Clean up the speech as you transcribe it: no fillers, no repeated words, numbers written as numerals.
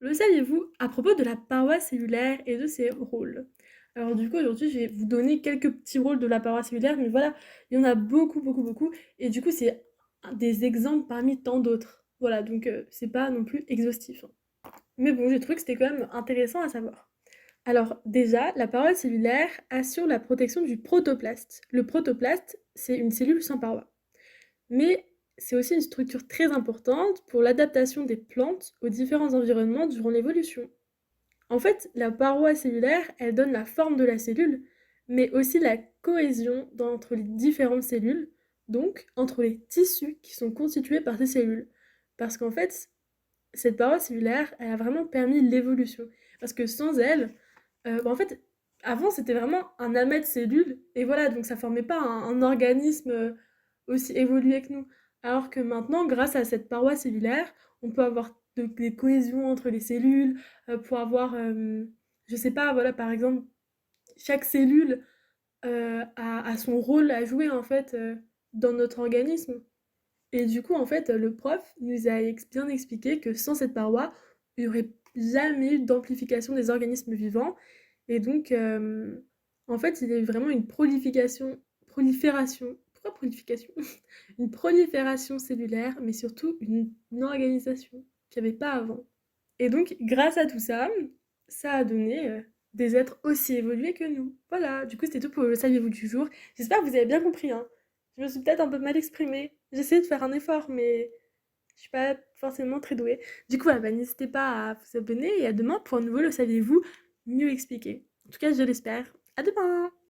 Le saviez-vous à propos de la paroi cellulaire et de ses rôles? Alors du coup aujourd'hui je vais vous donner quelques petits rôles de la paroi cellulaire, mais voilà, il y en a beaucoup, beaucoup, beaucoup, et du coup c'est des exemples parmi tant d'autres. Voilà, donc c'est pas non plus exhaustif, hein. Mais bon, j'ai trouvé que c'était quand même intéressant à savoir. Alors déjà, la paroi cellulaire assure la protection du protoplaste. Le protoplaste, c'est une cellule sans paroi. Mais c'est aussi une structure très importante pour l'adaptation des plantes aux différents environnements durant l'évolution. En fait, la paroi cellulaire, elle donne la forme de la cellule, mais aussi la cohésion entre les différentes cellules, donc entre les tissus qui sont constitués par ces cellules. Parce qu'en fait, cette paroi cellulaire, elle a vraiment permis l'évolution. Parce que sans elle, en fait, avant c'était vraiment un amas de cellules, et voilà, donc ça formait pas un organisme aussi évolué que nous. Alors que maintenant, grâce à cette paroi cellulaire, on peut avoir des cohésions entre les cellules, pour avoir, je sais pas, voilà, par exemple, chaque cellule a son rôle à jouer en fait dans notre organisme. Et du coup, en fait, le prof nous a bien expliqué que sans cette paroi, il n'y aurait jamais eu d'amplification des organismes vivants. Et donc, en fait, il y a eu vraiment une prolifération, pourquoi prolification? Une prolifération cellulaire, mais surtout une organisation qu'il n'y avait pas avant. Et donc, grâce à tout ça, ça a donné des êtres aussi évolués que nous. Voilà, du coup, c'était tout pour le saviez-vous du jour. J'espère que vous avez bien compris, hein. Je me suis peut-être un peu mal exprimée. J'essaie de faire un effort, mais je suis pas forcément très douée. Du coup, voilà, bah, n'hésitez pas à vous abonner et à demain pour un nouveau Le saviez-vous mieux expliqué. En tout cas, je l'espère. À demain!